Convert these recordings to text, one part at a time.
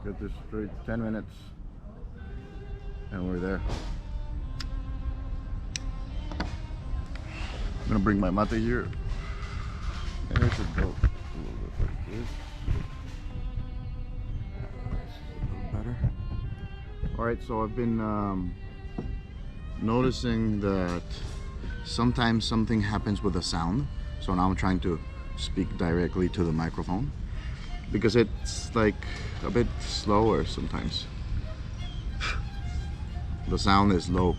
Get this straight, 10 minutes and we're there. I'm gonna bring my mate here. And it should go a little bit like this. A little better. Alright, so I've been noticing that sometimes something happens with the sound. So now I'm trying to speak directly to the microphone because it's like a bit slower sometimes. The sound is low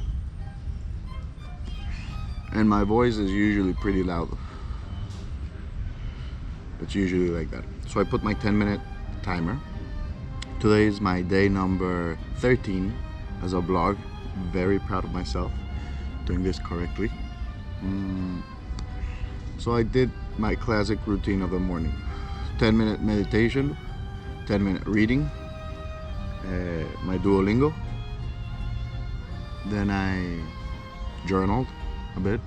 and my voice is usually pretty loud. It's usually like that. So I put my 10-minute timer. Today is my day number 13 as a vlog. Very proud of myself doing this correctly. So I did my classic routine of the morning. 10-minute meditation, 10-minute reading, my Duolingo. Then I journaled a bit,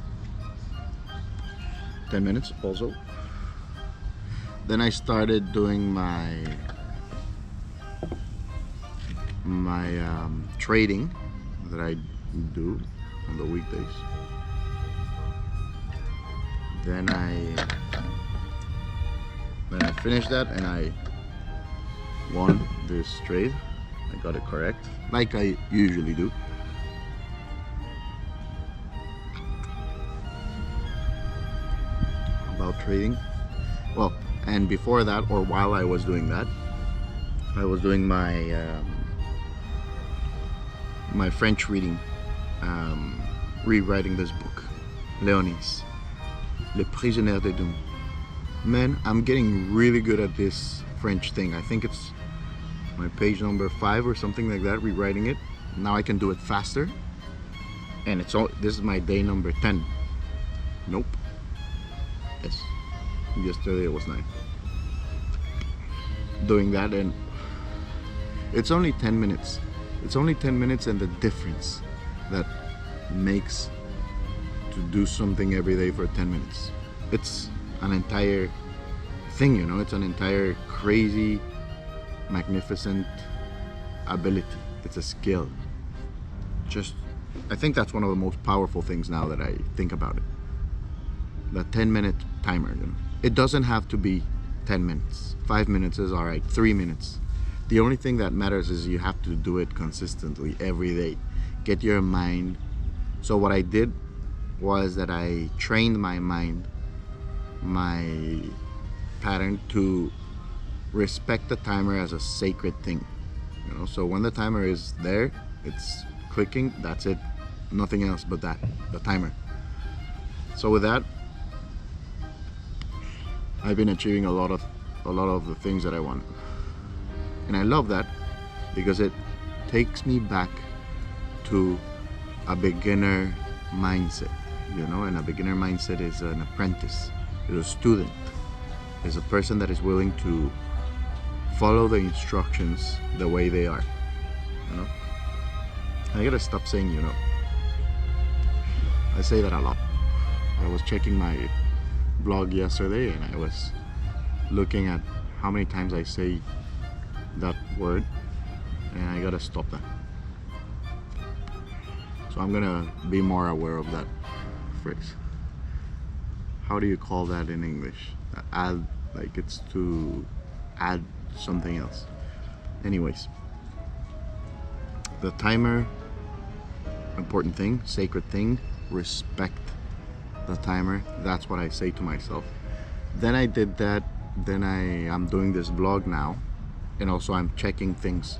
10 minutes also. Then I started doing my trading that I do on the weekdays. Then I finished that and I won this trade. I got it correct, like I usually do. About trading. Well, and before that, or while I was doing that, I was doing my my French reading, rewriting this book, Léonis, Le Prisonnier de Dune. Man, I'm getting really good at this French thing. I think it's my page number 5 or something like that, rewriting it. Now I can do it faster. And it's all, this is my day number 10. Nope. Yes. Yesterday it was 9. Doing that, and it's only 10 minutes. It's only 10 minutes, and the difference that makes to do something every day for 10 minutes. It's an entire thing, you know, it's an entire crazy, magnificent ability. It's a skill. Just, I think that's one of the most powerful things now that I think about it. The 10-minute timer, you know. It doesn't have to be 10 minutes. 5 minutes is all right, 3 minutes. The only thing that matters is you have to do it consistently every day. Get your mind. So what I did was that I trained my mind, my pattern, to respect the timer as a sacred thing. You know, so when the timer is there, it's clicking, that's it. Nothing else but that, the timer. So with that, I've been achieving a lot of the things that I want. And I love that because it takes me back to a beginner mindset, you know, and a beginner mindset is an apprentice, is a student, is a person that is willing to follow the instructions the way they are, you know. I gotta stop saying, you know. I say that a lot. I was checking my blog yesterday and I was looking at how many times I say that word, and I gotta stop that. So I'm gonna be more aware of that phrase. How do you call that in English? Add, like it's to add something else. Anyways, the timer, important thing, sacred thing, respect the timer. That's what I say to myself. Then I did that. Then I'm doing this vlog now, and also I'm checking things.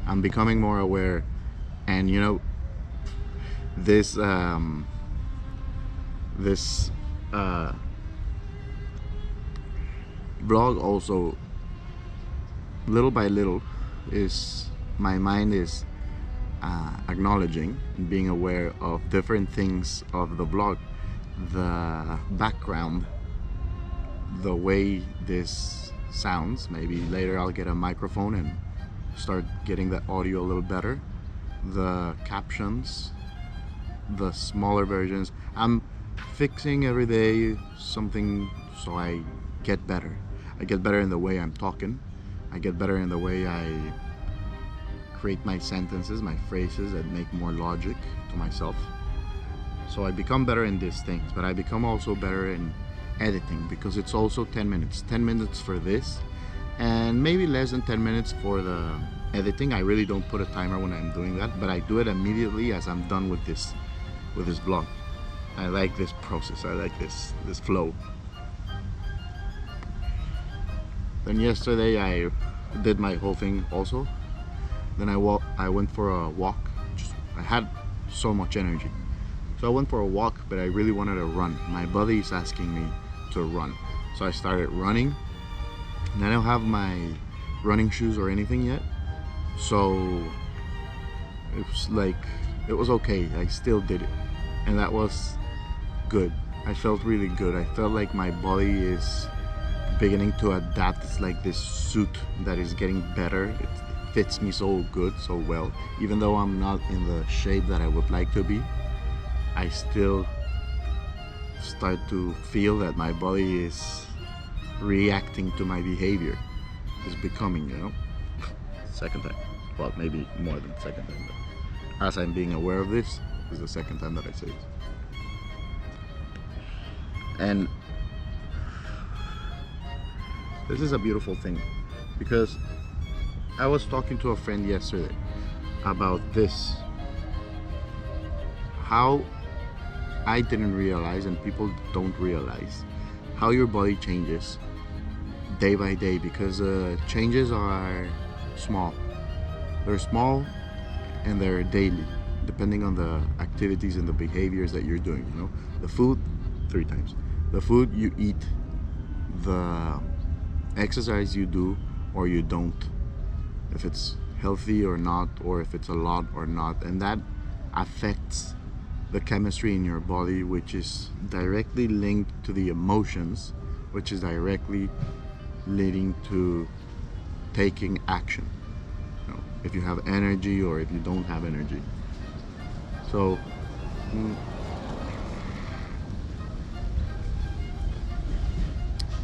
I'm becoming more aware, and you know, this vlog also, little by little, is my mind is acknowledging and being aware of different things of the vlog, the background, the way this sounds. Maybe later I'll get a microphone and start getting the audio a little better, the captions, the smaller versions. I'm fixing every day something so I get better. I get better in the way I'm talking. I get better in the way I create my sentences, my phrases that make more logic to myself. So I become better in these things, but I become also better in editing, because it's also 10 minutes. 10 minutes for this, and maybe less than 10 minutes for the editing. I really don't put a timer when I'm doing that, but I do it immediately as I'm done with this vlog. I like this process. I like this flow. Then yesterday I did my whole thing also. Then I went for a walk. I had so much energy, so I went for a walk, but I really wanted to run. My body is asking me to run, so I started running. And I don't have my running shoes or anything yet, so it was okay. I still did it, and that was good. I felt really good. I felt like my body is beginning to adapt. It's like this suit that is getting better. It fits me so good, so well. Even though I'm not in the shape that I would like to be, I still start to feel that my body is reacting to my behavior. It's becoming, second time. Well, maybe more than the second time, but as I'm being aware of this is the second time that I say it. And this is a beautiful thing, because I was talking to a friend yesterday about this, how I didn't realize, and people don't realize, how your body changes day by day, because changes are small. They're small and they're daily, depending on the activities and the behaviors that you're doing. The food, 3 times. The food you eat, the exercise you do or you don't, if it's healthy or not, or if it's a lot or not, and that affects the chemistry in your body, which is directly linked to the emotions, which is directly leading to taking action. If you have energy or if you don't have energy. So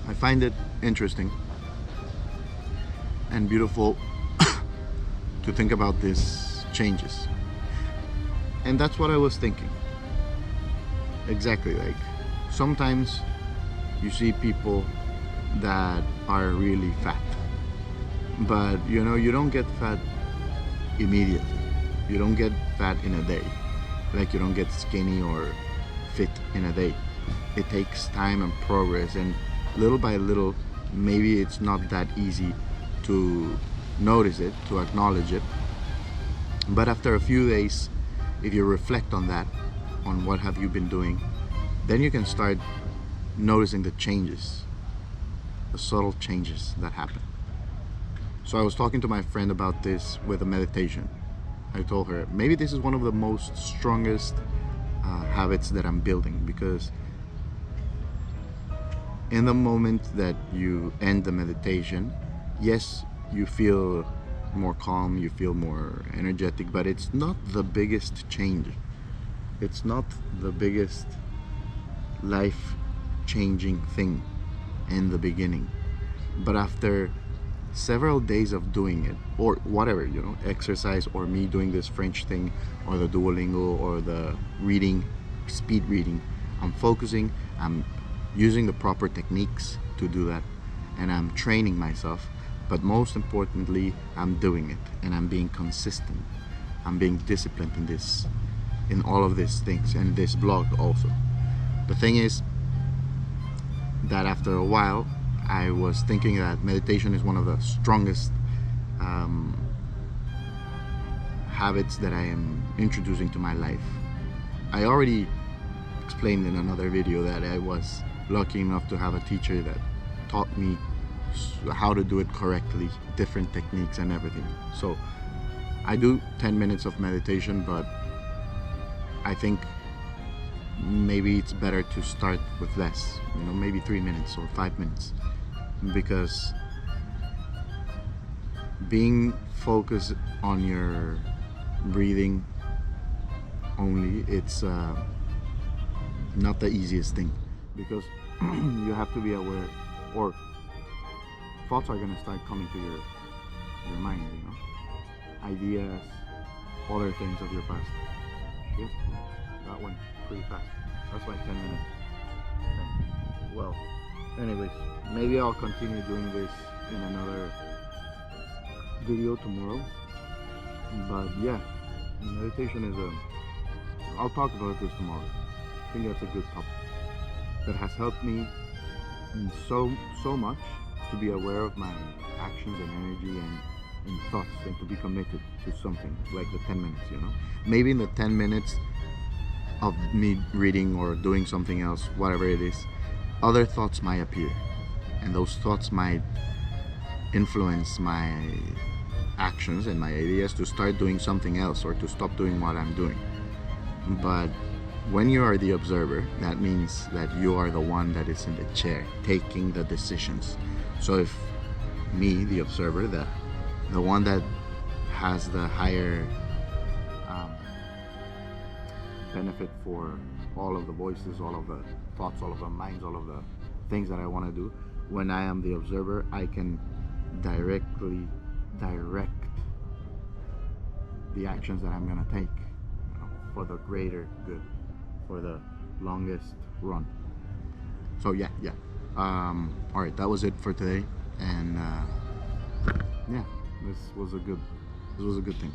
I find it interesting and beautiful to think about these changes. And that's what I was thinking. Exactly, like sometimes you see people that are really fat, but you don't get fat immediately. You don't get fat in a day, like you don't get skinny or fit in a day. It takes time and progress, and little by little, maybe it's not that easy to notice it, to acknowledge it, but after a few days, if you reflect on that, on what have you been doing, then you can start noticing the changes, the subtle changes that happen. So I was talking to my friend about this with a meditation. I told her, maybe this is one of the most strongest habits that I'm building, because in the moment that you end the meditation, yes, you feel more calm, you feel more energetic, but it's not the biggest change. It's not the biggest life-changing thing in the beginning. But after several days of doing it, or whatever, exercise, or me doing this French thing, or the Duolingo, or the reading, speed reading, I'm focusing, I'm using the proper techniques to do that, and I'm training myself. But most importantly, I'm doing it, and I'm being consistent. I'm being disciplined in all of these things, and this blog also. The thing is that after a while, I was thinking that meditation is one of the strongest habits that I am introducing to my life. I already explained in another video that I was lucky enough to have a teacher that taught me how to do it correctly, different techniques and everything. So I do 10 minutes of meditation, but I think maybe it's better to start with less, maybe 3 minutes or 5 minutes, because being focused on your breathing only, it's not the easiest thing, because you have to be aware, or thoughts are going to start coming to your mind, ideas, other things of your past. Shit, that went pretty fast. That's like 10 minutes. Well, anyways, maybe I'll continue doing this in another video tomorrow. But yeah, meditation is I'll talk about this tomorrow. I think that's a good topic that has helped me so much to be aware of my actions and energy and thoughts, and to be committed to something like the 10 minutes, you know. Maybe in the 10 minutes of me reading or doing something else, whatever it is, other thoughts might appear, and those thoughts might influence my actions and my ideas to start doing something else or to stop doing what I'm doing. But when you are the observer, that means that you are the one that is in the chair taking the decisions. So if me, the observer, the one that has the higher benefit for all of the voices, all of the thoughts, all of the minds, all of the things that I want to do, when I am the observer, I can directly direct the actions that I'm gonna take, you know, for the greater good, for the longest run. So yeah. All right, that was it for today, and yeah, this was a good thing.